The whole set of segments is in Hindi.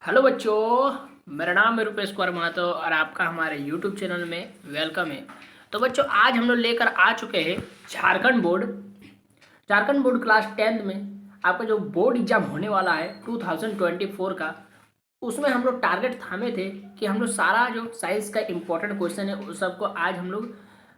हेलो बच्चों, मेरा नाम है रुपेश कुमार महतो और आपका हमारे यूट्यूब चैनल में वेलकम है। तो बच्चों, आज हम लोग लेकर आ चुके हैं झारखंड बोर्ड क्लास 10th में आपका जो बोर्ड एग्जाम होने वाला है 2024 का। उसमें हम लोग टारगेट थामे थे कि हम लोग सारा जो साइंस का इम्पोर्टेंट क्वेश्चन है उस सबको आज हम लोग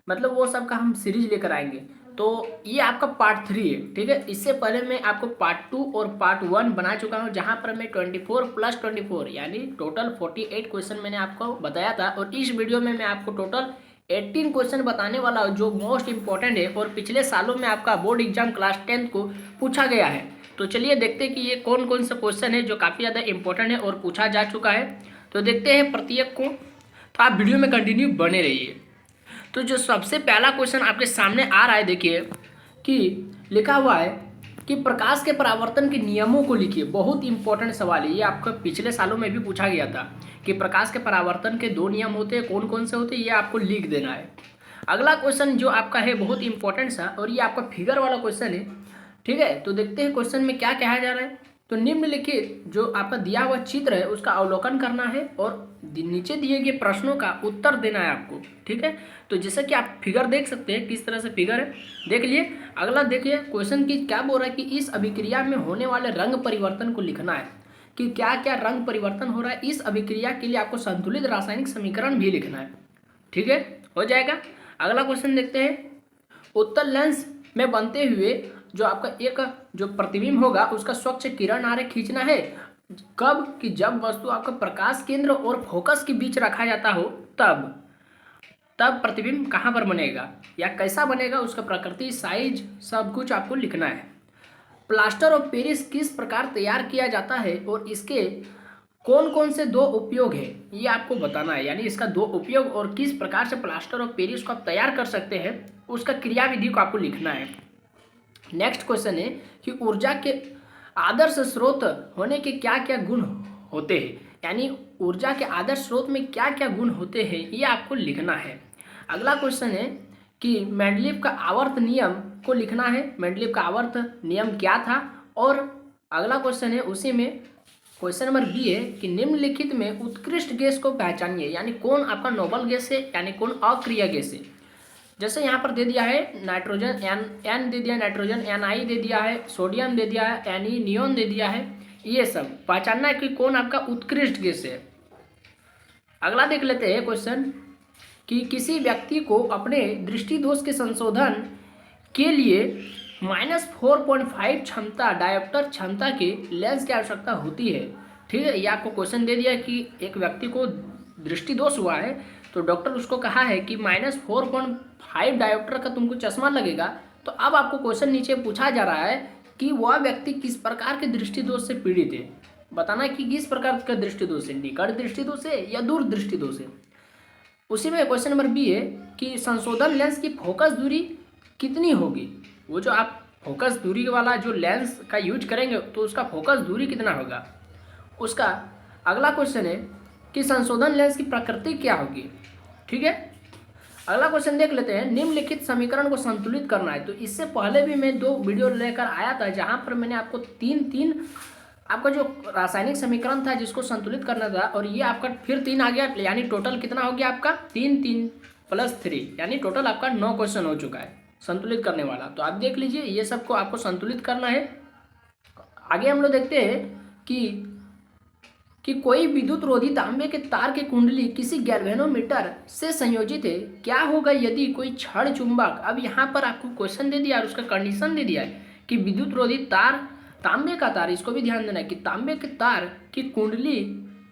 मतलब वो सब का हम सीरीज लेकर आएंगे। तो ये आपका पार्ट 3 है, ठीक है। इससे पहले मैं आपको पार्ट 2 और पार्ट 1 बना चुका हूँ, जहाँ पर मैं 24+24 यानी टोटल 48 क्वेश्चन मैंने आपको बताया था। और इस वीडियो में मैं आपको टोटल 18 क्वेश्चन बताने वाला हूँ जो मोस्ट इंपॉर्टेंट है और पिछले सालों में आपका बोर्ड एग्जाम क्लास 10th को पूछा गया है। तो चलिए देखते हैं कि ये कौन कौन सा क्वेश्चन है जो काफ़ी ज़्यादा इंपॉर्टेंट है और पूछा जा चुका है। तो देखते हैं प्रत्येक को, तो आप वीडियो में कंटिन्यू बने रहिए। तो जो सबसे पहला क्वेश्चन आपके सामने आ रहा है, देखिए कि लिखा हुआ है कि प्रकाश के परावर्तन के नियमों को लिखिए। बहुत इंपॉर्टेंट सवाल है ये, आपको पिछले सालों में भी पूछा गया था कि प्रकाश के परावर्तन के 2 नियम होते हैं, कौन कौन से होते हैं, ये आपको लिख देना है। अगला क्वेश्चन जो आपका है बहुत इंपॉर्टेंट सा, और ये आपका फिगर वाला क्वेश्चन है, ठीक है। तो देखते हैं क्वेश्चन में क्या कहा जा रहा है। तो निम्नलिखित जो आपका दिया हुआ चित्र है उसका अवलोकन करना है और नीचे दिए गए प्रश्नों का उत्तर देना है आपको, ठीक है। तो जैसे कि आप फिगर देख सकते हैं किस तरह से फिगर है, देख लिए। अगला देखिए क्वेश्चन की क्या बोल रहा है कि इस अभिक्रिया में होने वाले रंग परिवर्तन को लिखना है कि क्या क्या रंग परिवर्तन हो रहा है। इस अभिक्रिया के लिए आपको संतुलित रासायनिक समीकरण भी लिखना है, ठीक है, हो जाएगा। अगला क्वेश्चन देखते हैं, उत्तल लेंस में बनते हुए जो आपका एक जो प्रतिबिंब होगा उसका स्वच्छ किरण आरेख खींचना है। कब कि जब वस्तु आपका प्रकाश केंद्र और फोकस के बीच रखा जाता हो तब तब प्रतिबिंब कहाँ पर बनेगा या कैसा बनेगा, उसका प्रकृति, साइज, सब कुछ आपको लिखना है। प्लास्टर ऑफ पेरिस किस प्रकार तैयार किया जाता है और इसके कौन कौन से 2 उपयोग है, ये आपको बताना है। यानी इसका 2 उपयोग और किस प्रकार से प्लास्टर ऑफ पेरिस को आप तैयार कर सकते हैं उसका क्रियाविधि को आपको लिखना है। नेक्स्ट क्वेश्चन है कि ऊर्जा के आदर्श स्रोत होने के क्या क्या गुण होते हैं, यानी ऊर्जा के आदर्श स्रोत में क्या क्या गुण होते हैं ये आपको लिखना है। अगला क्वेश्चन है कि मेंडलीव का आवर्त नियम को लिखना है। मेंडलीव का आवर्त नियम क्या था। और अगला क्वेश्चन है उसी में क्वेश्चन नंबर बी है कि निम्नलिखित में उत्कृष्ट गैस को पहचानिए, यानी कौन आपका नोबल गैस है यानी कौन अक्रिय गैस है। जैसे यहाँ पर दे दिया है नाइट्रोजन एन दे दिया, नाइट्रोजन NI दे दिया है, सोडियम दे दिया है, Ne नियोन दे दिया है। ये सब पहचानना है कि कौन आपका उत्कृष्ट गैस है। अगला देख लेते हैं क्वेश्चन कि किसी व्यक्ति को अपने दृष्टि दोष के संशोधन के लिए -4.5 क्षमता डायोप्टर क्षमता के लेंस की आवश्यकता होती है, ठीक है। ये आपको क्वेश्चन दे दिया कि एक व्यक्ति को दृष्टि दोष हुआ है तो डॉक्टर उसको कहा है कि -4.5 डायोप्टर का तुमको चश्मा लगेगा। तो अब आपको क्वेश्चन नीचे पूछा जा रहा है कि वह व्यक्ति किस प्रकार के दृष्टि दोष से पीड़ित है। बताना कि किस प्रकार का दृष्टि दोष है, निकट दृष्टि दोष है या दूर दृष्टि दोष है। उसी में क्वेश्चन नंबर बी है कि संशोधन लेंस की फोकस दूरी कितनी होगी। वो जो आप फोकस दूरी वाला जो लेंस का यूज करेंगे तो उसका फोकस दूरी कितना होगा उसका। अगला क्वेश्चन है कि संशोधन लेंस की प्रकृति क्या होगी, ठीक है। अगला क्वेश्चन देख लेते हैं, निम्नलिखित समीकरण को संतुलित करना है। तो इससे पहले भी मैं 2 वीडियो लेकर आया था जहां पर मैंने आपको 3 आपका जो रासायनिक समीकरण था जिसको संतुलित करना था, और ये आपका फिर 3 आ गया, यानी टोटल कितना हो गया आपका 3 + 3 यानी टोटल आपका 9 क्वेश्चन हो चुका है संतुलित करने वाला। तो आप देख लीजिए ये सबको आपको संतुलित करना है। आगे हम लोग देखते हैं कि कोई विद्युत रोधी तांबे के तार की कुंडली किसी गैल्वेनोमीटर से संयोजित है। क्या होगा यदि कोई क्षण चुंबक, अब यहाँ पर आपको क्वेश्चन दे दिया और उसका कंडीशन दे दिया है कि विद्युत रोधी तार, तांबे का तार, इसको भी ध्यान देना है कि तांबे के तार की कुंडली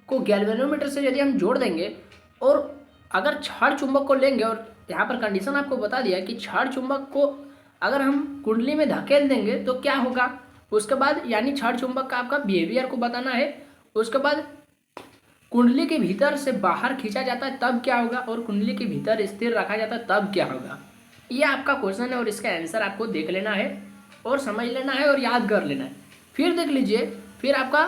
को गैल्वेनोमीटर से यदि हम जोड़ देंगे और अगर क्षण चुंबक को लेंगे, और यहाँ पर कंडीशन आपको बता दिया कि क्षण चुंबक को अगर हम कुंडली में धकेल देंगे तो क्या होगा। उसके बाद यानी क्षण चुंबक का आपका बिहेवियर को बताना है। उसके बाद कुंडली के भीतर से बाहर खींचा जाता है तब क्या होगा, और कुंडली के भीतर स्थिर रखा जाता है तब क्या होगा। ये आपका क्वेश्चन है और इसका आंसर आपको देख लेना है और समझ लेना है और याद कर लेना है। फिर देख लीजिए, फिर आपका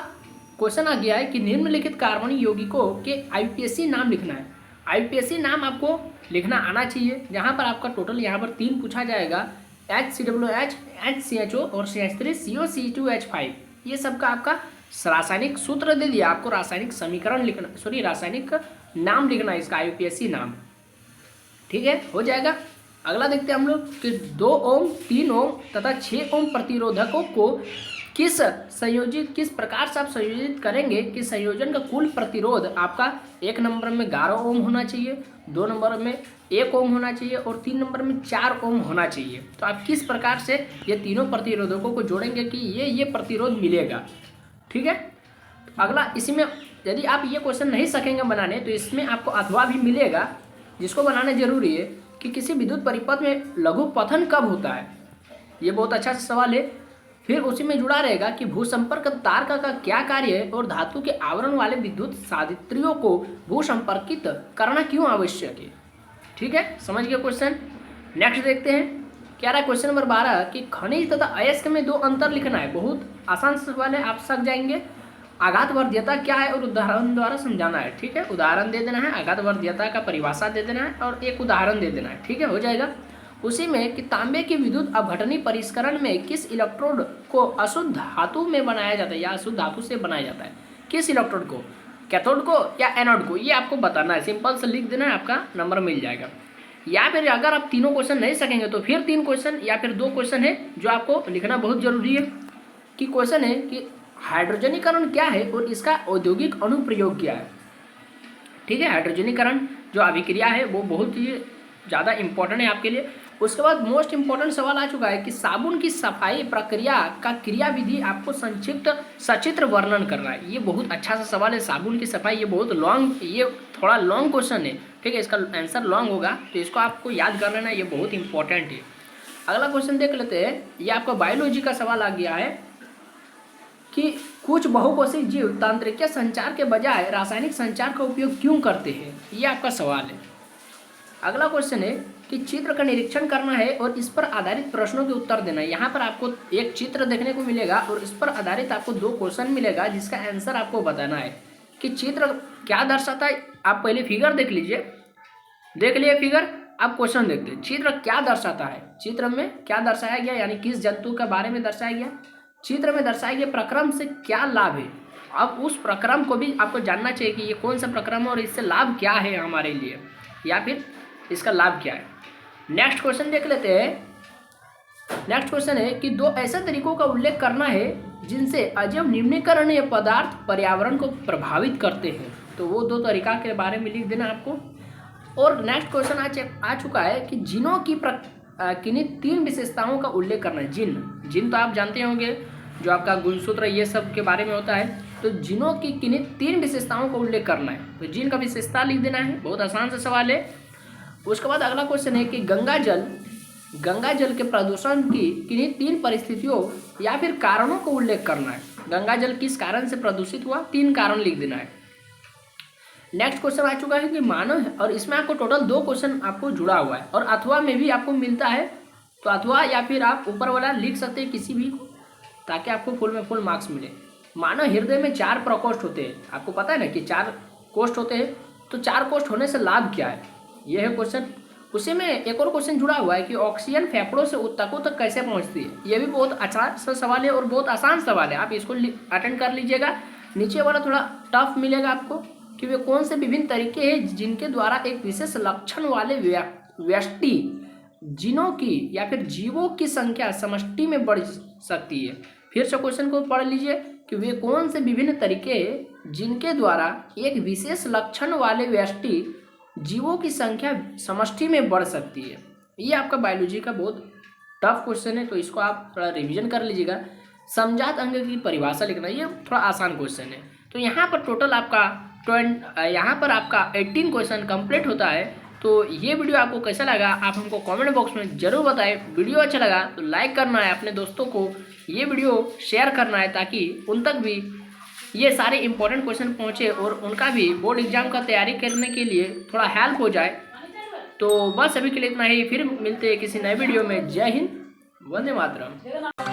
क्वेश्चन आ गया है कि निम्नलिखित कार्बनिक यौगिकों के IUPAC नाम लिखना है। IUPAC नाम आपको लिखना आना चाहिए, जहाँ पर आपका टोटल यहाँ पर 3 पूछा जाएगा, HCOOH, HCHO और CH3COC2H5। ये सबका आपका रासायनिक सूत्र दे दिया, आपको रासायनिक समीकरण लिखना, सॉरी रासायनिक नाम लिखना है इसका, IUPAC नाम। ठीक है, हो जाएगा। अगला देखते हैं हम लोग कि 2 ओम 3 ओम तथा 6 ओम प्रतिरोधकों को किस प्रकार से आप संयोजित करेंगे कि संयोजन का कुल प्रतिरोध आपका 1 नंबर में 11 ओम होना चाहिए, 2 नंबर में 1 ओम होना चाहिए और 3 नंबर में 4 ओम होना चाहिए। तो आप किस प्रकार से ये तीनों प्रतिरोधकों को जोड़ेंगे कि ये प्रतिरोध मिलेगा। ठीक है, अगला इसी में यदि आप ये क्वेश्चन नहीं सकेंगे बनाने तो इसमें आपको अथवा भी मिलेगा, जिसको बनाना जरूरी है कि किसी विद्युत परिपथ में लघु पतन कब होता है। ये बहुत अच्छा सवाल है। फिर उसी में जुड़ा रहेगा कि भूसंपर्क तार का क्या कार्य है और धातु के आवरण वाले विद्युत साधित्रियों को भूसंपर्कित करना क्यों आवश्यक है। ठीक है, समझ गए क्वेश्चन। नेक्स्ट देखते हैं, क्या रहा क्वेश्चन नंबर 12 कि खनिज तथा अयस्क में 2 अंतर लिखना है। बहुत आसान सवाल है, आप सक जाएंगे। आघातवर्ध्यता क्या है और उदाहरण द्वारा समझाना है। ठीक है, उदाहरण दे देना है, आघातवर्ध्यता का परिभाषा दे देना है और एक उदाहरण दे देना है। ठीक है, हो जाएगा। उसी में कि तांबे की विद्युत अपघटनी परिष्करण में किस इलेक्ट्रोड को अशुद्ध धातु में बनाया जाता है या अशुद्ध धातु से बनाया जाता है। किस इलेक्ट्रोड को, कैथोड को या एनोड को, ये आपको बताना है। सिंपल से लिख देना है, आपका नंबर मिल जाएगा। या फिर अगर आप तीनों क्वेश्चन नहीं सकेंगे तो फिर 3 क्वेश्चन या फिर 2 क्वेश्चन है जो आपको लिखना बहुत जरूरी है। कि क्वेश्चन है कि हाइड्रोजनीकरण क्या है और इसका औद्योगिक अनुप्रयोग क्या है। ठीक है, हाइड्रोजनीकरण जो अभिक्रिया है वो बहुत ही ज़्यादा इंपॉर्टेंट है आपके लिए। उसके बाद मोस्ट इंपॉर्टेंट सवाल आ चुका है कि साबुन की सफाई प्रक्रिया का क्रियाविधि आपको संक्षिप्त सचित्र वर्णन करना है। ये बहुत अच्छा सा सवाल है, साबुन की सफाई। ये बहुत लॉन्ग, ये थोड़ा लॉन्ग क्वेश्चन है। ठीक है, इसका आंसर लॉन्ग होगा तो इसको आपको याद कर लेना, ये बहुत इंपॉर्टेंट है। अगला क्वेश्चन देख लेते हैं। ये आपका बायोलॉजी का सवाल आ गया है कि कुछ बहुकोषीय जीव तंत्रिकीय संचार के बजाय रासायनिक संचार का उपयोग क्यों करते हैं। ये आपका सवाल है। अगला क्वेश्चन है कि चित्र का निरीक्षण करना है और इस पर आधारित प्रश्नों के उत्तर देना है। यहाँ पर आपको एक चित्र देखने को मिलेगा और इस पर आधारित आपको 2 क्वेश्चन मिलेगा जिसका आंसर आपको बताना है कि चित्र क्या दर्शाता है। आप पहले फिगर देख लीजिए, देख लिए फिगर, अब क्वेश्चन देखते हैं। चित्र क्या दर्शाता है, चित्र में क्या दर्शाया गया, यानी किस जंतु के बारे में दर्शाया गया। चित्र में दर्शाए गए प्रक्रम से क्या लाभ है। अब उस प्रक्रम को भी आपको जानना चाहिए कि ये कौन सा प्रक्रम है और इससे लाभ क्या है हमारे लिए, या फिर इसका लाभ क्या है। नेक्स्ट क्वेश्चन देख लेते हैं। नेक्स्ट क्वेश्चन है कि 2 ऐसे तरीकों का उल्लेख करना है जिनसे अजैव निम्नीकरणीय पदार्थ पर्यावरण को प्रभावित करते हैं। तो वो 2 तरीका के बारे में लिख देना आपको। और नेक्स्ट क्वेश्चन आ चुका है कि जिनों की किन्हीं 3 विशेषताओं का उल्लेख करना है। जिन तो आप जानते होंगे, जो आपका गुणसूत्र ये सब के बारे में होता है। तो जिनों की किन्हीं 3 विशेषताओं का उल्लेख करना है, तो जिन का विशेषता लिख देना है। बहुत आसान सा सवाल है। उसके बाद अगला क्वेश्चन है कि गंगा जल के प्रदूषण की किन्हीं 3 परिस्थितियों या फिर कारणों को उल्लेख करना है। गंगा जल किस कारण से प्रदूषित हुआ, 3 कारण लिख देना है। नेक्स्ट क्वेश्चन आ चुका है कि मानव है, और इसमें आपको टोटल 2 क्वेश्चन आपको जुड़ा हुआ है और अथवा में भी आपको मिलता है। तो अथवा या फिर आप ऊपर वाला लिख सकते हैं किसी भी को, ताकि आपको फुल में फुल मार्क्स मिले। मानव हृदय में 4 प्रकोष्ठ होते हैं। आपको पता है ना कि 4 कोष्ठ होते हैं। तो 4 कोष्ठ होने से लाभ क्या है, ये है क्वेश्चन। उसी में एक और क्वेश्चन जुड़ा हुआ है कि ऑक्सीजन फेफड़ों से ऊतकों तक कैसे पहुंचती है। ये भी बहुत अच्छा सा सवाल है और बहुत आसान सवाल है। आप इसको अटेंड कर लीजिएगा। नीचे वाला थोड़ा टफ मिलेगा आपको कि वे कौन से विभिन्न तरीके हैं जिनके द्वारा एक विशेष लक्षण वाले व्यष्टि जिनों की या फिर जीवों की संख्या समष्टि में बढ़ सकती है। फिर से क्वेश्चन को पढ़ लीजिए कि वे कौन से विभिन्न तरीके हैं जिनके द्वारा एक विशेष लक्षण वाले व्यष्टि जीवों की संख्या समष्टि में बढ़ सकती है। ये आपका बायोलॉजी का बहुत टफ क्वेश्चन है, तो इसको आप थोड़ा रिवीजन कर लीजिएगा। समजात अंग की परिभाषा लिखना, ये थोड़ा आसान क्वेश्चन है। तो यहाँ पर टोटल आपका 18 क्वेश्चन कंप्लीट होता है। तो ये वीडियो आपको कैसा लगा आप हमको कमेंट बॉक्स में ज़रूर बताएं। वीडियो अच्छा लगा तो लाइक करना है, अपने दोस्तों को ये वीडियो शेयर करना है ताकि उन तक भी ये सारे इंपॉर्टेंट क्वेश्चन पहुँचे और उनका भी बोर्ड एग्जाम का तैयारी करने के लिए थोड़ा हेल्प हो जाए। तो बस अभी के लिए इतना ही, फिर मिलते हैं किसी नए वीडियो में। जय हिंद, वंदे मातरम।